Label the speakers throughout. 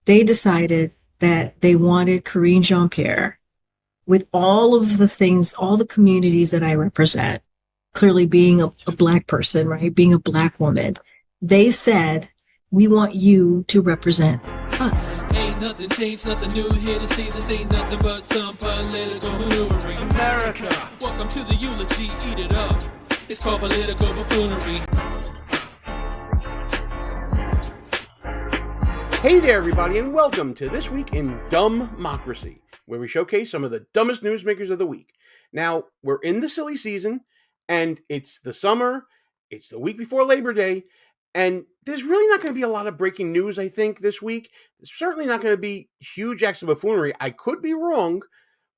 Speaker 1: they decided that they wanted Karine Jean-Pierre with all of the things, all the communities that I represent, clearly being a Black person, right? Being a Black woman. They said, we want you to represent us.
Speaker 2: Ain't nothing changed, nothing new here to see. This ain't nothing but some political maneuvering.
Speaker 3: America.
Speaker 2: Welcome to the eulogy, eat it up. It's called political buffoonery.
Speaker 3: Hey there, everybody, and welcome to This Week in DUMBmocracy, where we showcase some of the dumbest newsmakers of the week. Now, we're in the silly season, and it's the summer, it's the week before Labor Day, and there's really not going to be a lot of breaking news, I think, this week. There's certainly not going to be huge acts of buffoonery. I could be wrong,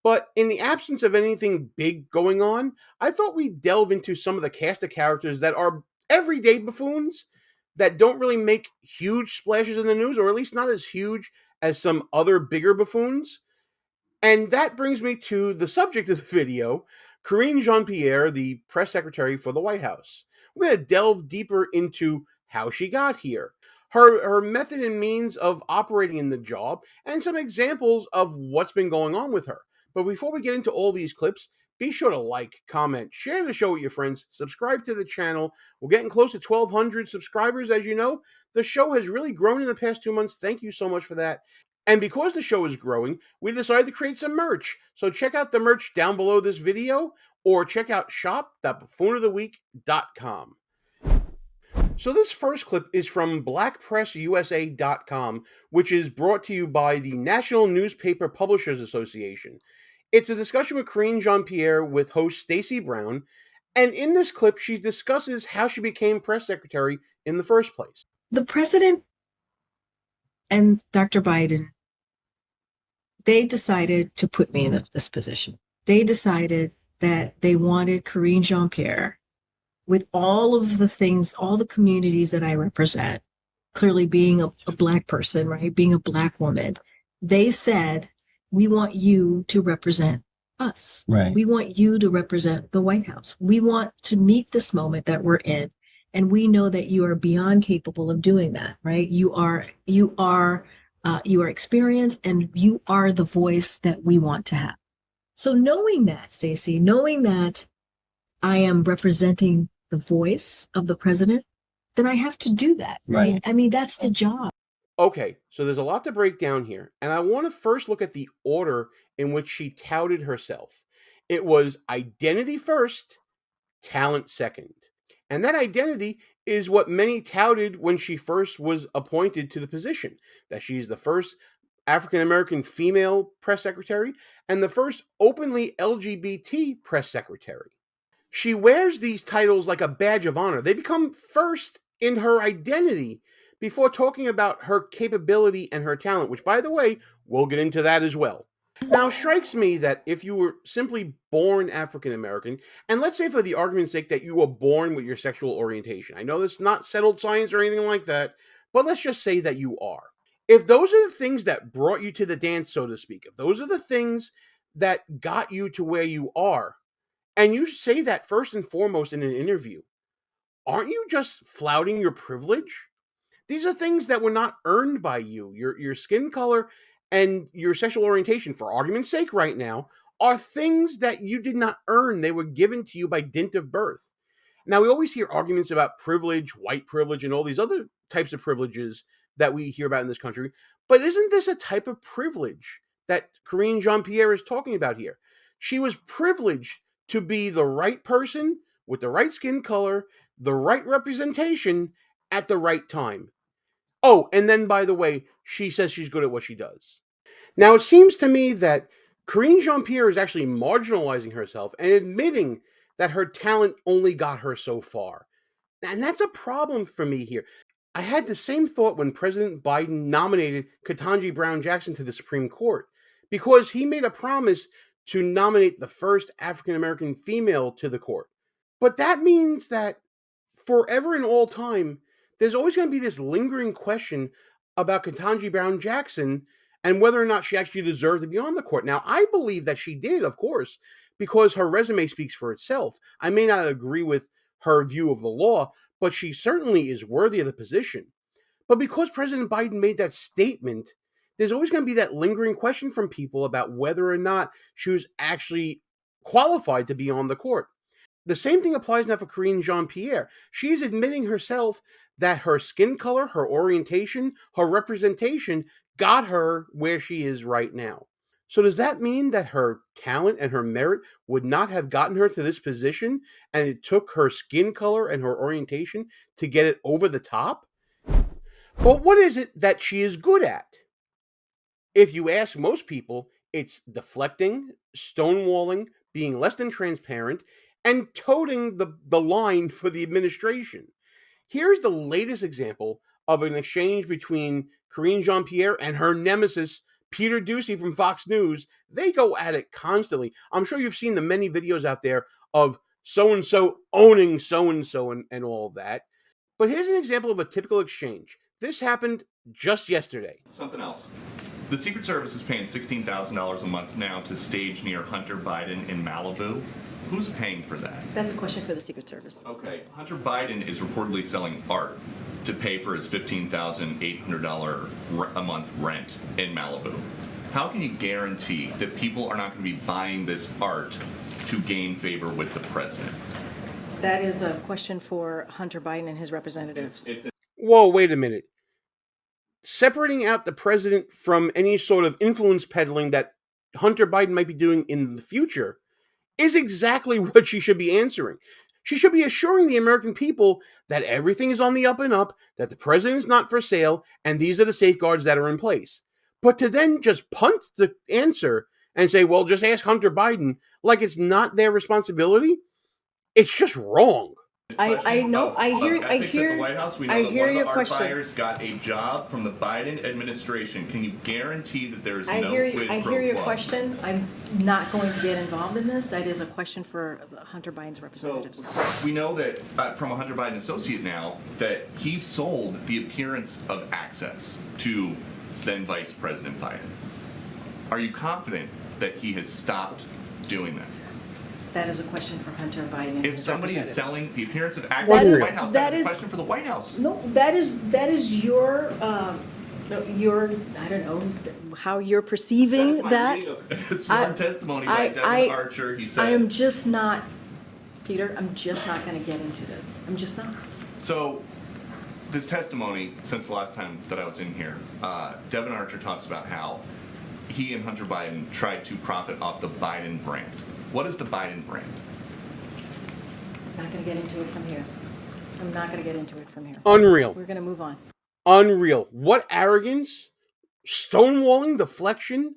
Speaker 3: but in the absence of anything big going on, I thought we'd delve into some of the cast of characters that are everyday buffoons that don't really make huge splashes in the news, or at least not as huge as some other bigger buffoons. And that brings me to the subject of the video, Karine Jean-Pierre, the press secretary for the White House. We're going to delve deeper into how she got here, her method and means of operating in the job, and some examples of what's been going on with her. But before we get into all these clips, be sure to like, comment, share the show with your friends, subscribe to the channel. We're getting close to 1,200 subscribers, as you know. The show has really grown in the past 2 months. Thank you so much for that. And because the show is growing, we decided to create some merch. So check out the merch down below this video, or check out shop.buffoonoftheweek.com. So this first clip is from blackpressusa.com, which is brought to you by the National Newspaper Publishers Association. It's a discussion with Karine Jean-Pierre with host Stacey Brown, and in this clip, she discusses how she became press secretary in the first place.
Speaker 1: The president and Dr. Biden, they decided to put me in this position. They decided that they wanted Karine Jean-Pierre with all of the things, all the communities that I represent, clearly being a Black person, right? Being a Black woman. They said, we want you to represent us.
Speaker 4: Right.
Speaker 1: We want you to represent the White House. We want to meet this moment that we're in. And we know that you are beyond capable of doing that, right? You are experienced, and you are the voice that we want to have. So knowing that, Stacey, knowing that I am representing the voice of the president, then I have to do that, right? I mean, that's the job.
Speaker 3: Okay, so there's a lot to break down here, and I want to first look at the order in which she touted herself. It was identity first, talent second. And that identity is what many touted when she first was appointed to the position, that she's the first African-American female press secretary and the first openly LGBT press secretary. She wears these titles like a badge of honor. They become first in her identity before talking about her capability and her talent, which, by the way, we'll get into that as well. Now, it strikes me that if you were simply born African-American, and let's say for the argument's sake that you were born with your sexual orientation, I know that's not settled science or anything like that, but let's just say that you are. If those are the things that brought you to the dance, so to speak, if those are the things that got you to where you are, and you say that first and foremost in an interview, aren't you just flouting your privilege? These are things that were not earned by you. Your skin color and your sexual orientation, for argument's sake right now, are things that you did not earn. They were given to you by dint of birth. Now, we always hear arguments about privilege, white privilege, and all these other types of privileges that we hear about in this country. But isn't this a type of privilege that Karine Jean-Pierre is talking about here? She was privileged to be the right person with the right skin color, the right representation at the right time. Oh, and then, by the way, she says she's good at what she does. Now, it seems to me that Karine Jean-Pierre is actually marginalizing herself and admitting that her talent only got her so far. And that's a problem for me here. I had the same thought when President Biden nominated Ketanji Brown Jackson to the Supreme Court, because he made a promise to nominate the first African-American female to the court. But that means that forever and all time, there's always going to be this lingering question about Ketanji Brown Jackson and whether or not she actually deserved to be on the court. Now, I believe that she did, of course, because her resume speaks for itself. I may not agree with her view of the law, but she certainly is worthy of the position. But because President Biden made that statement, there's always going to be that lingering question from people about whether or not she was actually qualified to be on the court. The same thing applies now for Karine Jean-Pierre. She's admitting herself that her skin color, her orientation, her representation got her where she is right now. So does that mean that her talent and her merit would not have gotten her to this position, and it took her skin color and her orientation to get it over the top? But what is it that she is good at? If you ask most people, it's deflecting, stonewalling, being less than transparent, and toting the line for the administration. Here's the latest example of an exchange between Karine Jean-Pierre and her nemesis, Peter Doocy from Fox News. They go at it constantly. I'm sure you've seen the many videos out there of so-and-so owning so-and-so and all that. But here's an example of a typical exchange. This happened just yesterday.
Speaker 4: Something else. The Secret Service is paying $16,000 a month now to stage near Hunter Biden in Malibu. Who's paying for that?
Speaker 1: That's a question for the Secret Service.
Speaker 4: Okay, Hunter Biden is reportedly selling art to pay for his $15,800 a month rent in Malibu. How can you guarantee that people are not going to be buying this art to gain favor with the president?
Speaker 1: That is a question for Hunter Biden and his representatives.
Speaker 3: Whoa, wait a minute. Separating out the president from any sort of influence peddling that Hunter Biden might be doing in the future is exactly what she should be answering. She should be assuring the American people that everything is on the up and up, that the president is not for sale, and these are the safeguards that are in place. But to then just punt the answer and say, well, just ask Hunter Biden, like it's not their responsibility, it's just wrong.
Speaker 1: I know. I hear.
Speaker 4: At the White House, we know that one of the art
Speaker 1: question.
Speaker 4: buyers got a job from the Biden administration. Can you guarantee that there is no
Speaker 1: I
Speaker 4: quid pro
Speaker 1: hear your
Speaker 4: quo?
Speaker 1: question. I'm not going to get involved in this. That is a question for Hunter Biden's
Speaker 4: So
Speaker 1: representatives.
Speaker 4: we know that from a Hunter Biden associate now that he sold the appearance of access to then Vice President Biden. Are you confident that he has stopped doing that?
Speaker 1: That is a question for Hunter Biden and
Speaker 4: If
Speaker 1: his
Speaker 4: somebody is
Speaker 1: representatives.
Speaker 4: selling the appearance of access to the White House, that is a question for the White House.
Speaker 1: No, that is your I don't know how you're perceiving
Speaker 4: That is my reading of sworn testimony by Devin Archer. He said,
Speaker 1: I am just not, Peter. I'm just not going to get into this. I'm just not.
Speaker 4: So, this testimony, since the last time that I was in here, Devin Archer talks about how he and Hunter Biden tried to profit off the Biden brand. What is the Biden brand?
Speaker 1: I'm not going to get into it from here. I'm not going to get into it from here.
Speaker 3: Unreal.
Speaker 1: We're going to move on.
Speaker 3: Unreal. What arrogance, stonewalling, deflection.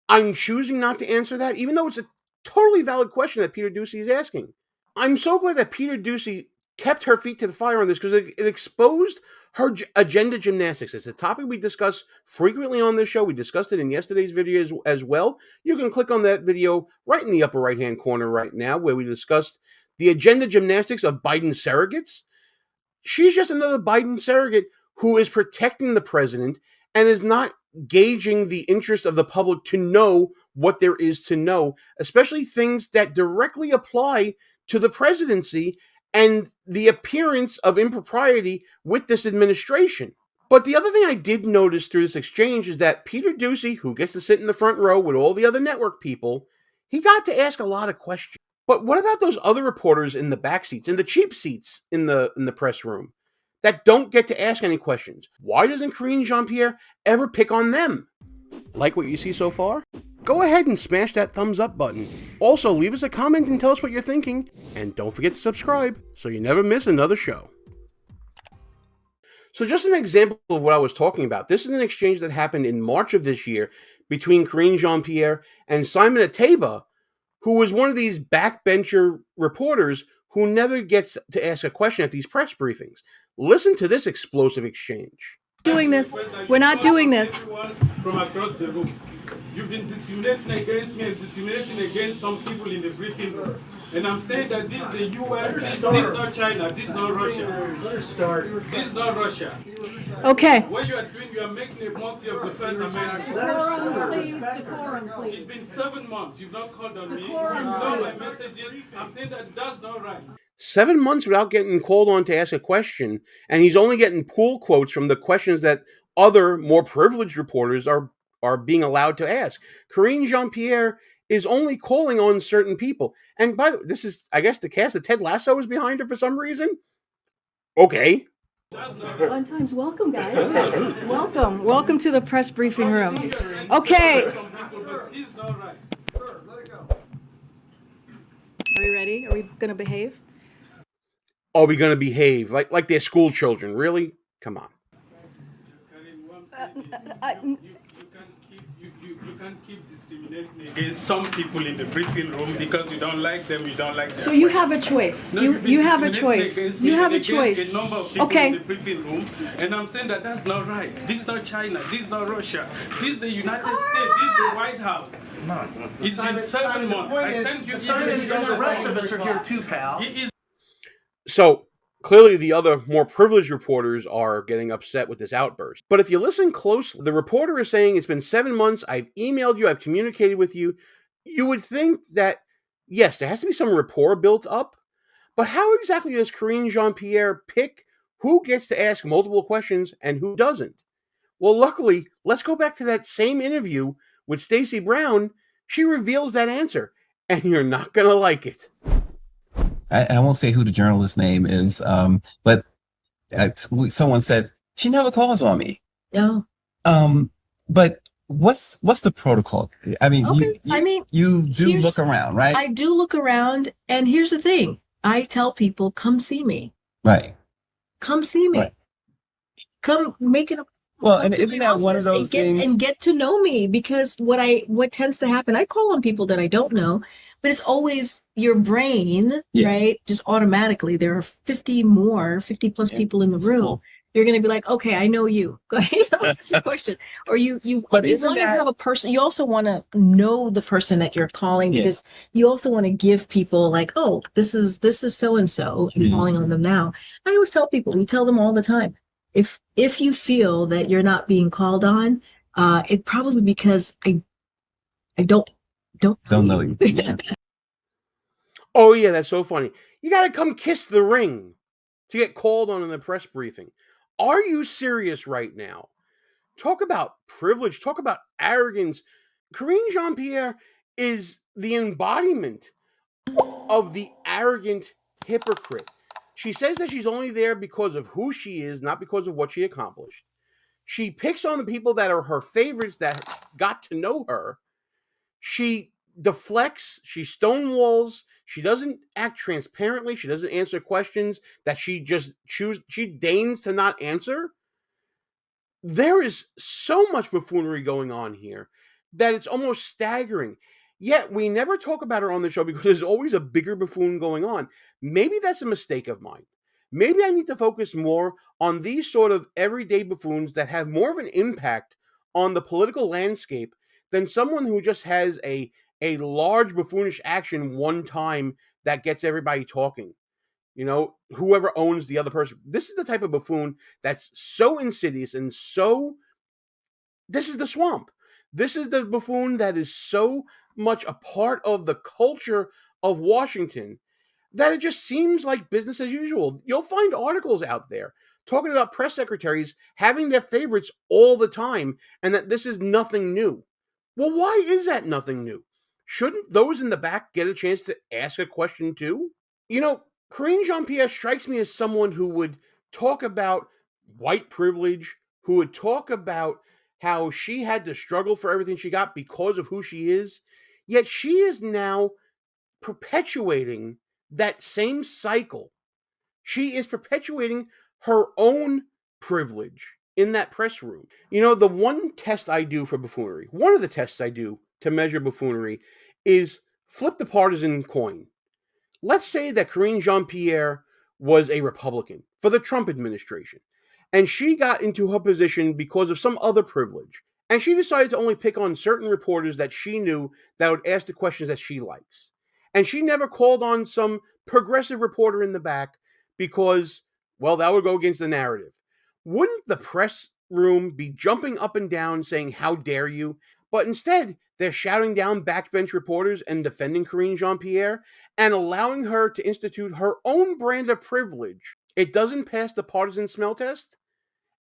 Speaker 3: I'm choosing not to answer that, even though it's a totally valid question that Peter Doocy is asking. I'm so glad that Peter Doocy kept her feet to the fire on this because it exposed her agenda gymnastics. It's a topic we discuss frequently on this show. We discussed it in yesterday's video as well. You can click on that video right in the upper right-hand corner right now where we discussed the agenda gymnastics of Biden surrogates. She's just another Biden surrogate who is protecting the president and is not gauging the interest of the public to know what there is to know, especially things that directly apply to the presidency and the appearance of impropriety with this administration. But the other thing I did notice through this exchange is that Peter Doocy, who gets to sit in the front row with all the other network people, he got to ask a lot of questions. But what about those other reporters in the back seats, in the cheap seats in the press room, that don't get to ask any questions? Why doesn't Karine Jean-Pierre ever pick on them? Like what you see so far? Go ahead and smash that thumbs up button. Also, leave us a comment and tell us what you're thinking. And don't forget to subscribe so you never miss another show. So just an example of what I was talking about. This is an exchange that happened in March of this year between Karine Jean-Pierre and Simon Ateba, who was one of these backbencher reporters who never gets to ask a question at these press briefings. Listen to this explosive exchange.
Speaker 1: Doing this. We're not doing this.
Speaker 5: From across the room. You've been discriminating against me and discriminating against some people in the briefing room. And I'm saying that this is the US, this is not China, this is not Russia. This is not Russia.
Speaker 1: Okay.
Speaker 5: What you are doing, you are making a mockery of the First Amendment.
Speaker 6: Decorum, please.
Speaker 5: It's been 7 months. You've not called on me. You've ignored my messages. I'm saying that that's not right.
Speaker 3: 7 months without getting called on to ask a question, and he's only getting pull quotes from the questions that other, more privileged reporters are are being allowed to ask. Karine Jean-Pierre is only calling on certain people. And by the way, this is, I guess, the cast of Ted Lasso is behind her for some reason. Okay.
Speaker 6: Fun times. Welcome, guys. Welcome. Welcome to the press briefing room. Okay. Are we ready? Are we going to behave?
Speaker 3: Are we going to behave like they're school children? Really? Come on.
Speaker 5: You can't keep discriminating against some people in the briefing room because you don't like them, you don't like them.
Speaker 6: So you have a choice.
Speaker 5: No,
Speaker 6: You have a choice. You have a choice.
Speaker 5: A number of people
Speaker 6: Okay.
Speaker 5: in the briefing room, and I'm saying that that's not right. This is not China. This is not Russia. This is the United States. This is the White House. No. It's been 7 months. I sent you
Speaker 7: The rest of us are here too, pal.
Speaker 3: So clearly the other more privileged reporters are getting upset with this outburst. But if you listen closely, the reporter is saying, it's been 7 months, I've emailed you, I've communicated with you. You would think that, yes, there has to be some rapport built up, but how exactly does Karine Jean-Pierre pick who gets to ask multiple questions and who doesn't? Well, luckily, let's go back to that same interview with Stacey Brown. She reveals that answer, and you're not going to like it.
Speaker 8: I won't say who the journalist's name is, but someone said she never calls on me.
Speaker 1: No.
Speaker 8: But what's the protocol? I mean,
Speaker 1: Okay.
Speaker 8: you do look around, right?
Speaker 1: I do look around, and here's the thing: I tell people, "Come see me.
Speaker 8: Right.
Speaker 1: Come see me.
Speaker 8: Right.
Speaker 1: Come make it."
Speaker 8: Well, and isn't that one of those things?
Speaker 1: And get to know me, because what tends to happen, I call on people that I don't know, but it's always your brain, right? Just automatically, there are 50 plus people in the room.
Speaker 8: Cool.
Speaker 1: You're going to be like, okay, I know you. Go ahead, ask your question. Or you want to have a person. You also want to know the person that you're calling, because you also want to give people like, oh, this is so and so. I'm calling on them now. I always tell people, we tell them all the time, if you feel that you're not being called on, it's probably because I don't
Speaker 8: know you.
Speaker 3: Oh yeah, that's so funny. You got to come kiss the ring to get called on in the press briefing. Are you serious right now? Talk about privilege. Talk about arrogance. Karine Jean-Pierre is the embodiment of the arrogant hypocrite. She says that she's only there because of who she is, not because of what she accomplished. She picks on the people that are her favorites that got to know her. She deflects, she stonewalls, she doesn't act transparently, she doesn't answer questions that she deigns to not answer. There is so much buffoonery going on here that it's almost staggering. Yet we never talk about her on the show because there's always a bigger buffoon going on. Maybe that's a mistake of mine. Maybe I need to focus more on these sort of everyday buffoons that have more of an impact on the political landscape than someone who just has a large buffoonish action one time that gets everybody talking. You know, whoever owns the other person. This is the type of buffoon that's so insidious and so... This is the swamp. This is the buffoon that is so much a part of the culture of Washington that it just seems like business as usual. You'll find articles out there talking about press secretaries having their favorites all the time and that this is nothing new. Well, why is that nothing new? Shouldn't those in the back get a chance to ask a question too? You know, Karine Jean-Pierre strikes me as someone who would talk about white privilege, who would talk about how she had to struggle for everything she got because of who she is. Yet she is now perpetuating that same cycle. She is perpetuating her own privilege in that press room. You know, the one test I do for buffoonery, one of the tests I do to measure buffoonery is flip the partisan coin. Let's say that Karine Jean-Pierre was a Republican for the Trump administration, and she got into her position because of some other privilege, and she decided to only pick on certain reporters that she knew that would ask the questions that she likes. And she never called on some progressive reporter in the back because, well, that would go against the narrative. Wouldn't the press room be jumping up and down saying, how dare you? But instead, they're shouting down backbench reporters and defending Karine Jean-Pierre and allowing her to institute her own brand of privilege. It doesn't pass the partisan smell test,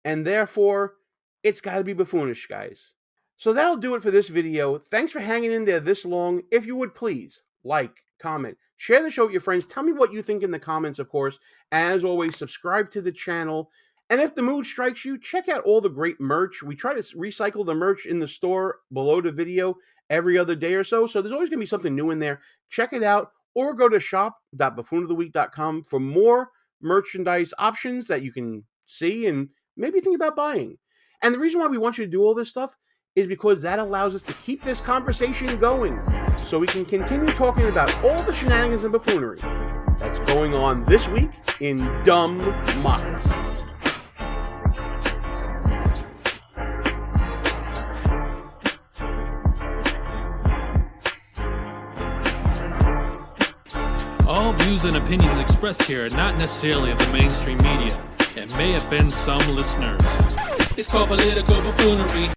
Speaker 3: and therefore, it's got to be buffoonish, guys. So that'll do it for this video. Thanks for hanging in there this long. If you would please like, comment, share the show with your friends. Tell me what you think in the comments, of course. As always, subscribe to the channel. And if the mood strikes you, check out all the great merch. We try to recycle the merch in the store below the video every other day or so. So there's always going to be something new in there. Check it out, or go to shop.buffoonoftheweek.com for more merchandise options that you can see and maybe think about buying. And the reason why we want you to do all this stuff is because that allows us to keep this conversation going, so we can continue talking about all the shenanigans and buffoonery that's going on this week in DUMBmocracy.
Speaker 2: All views and opinions expressed here are not necessarily of the mainstream media and may offend some listeners. It's called political buffoonery.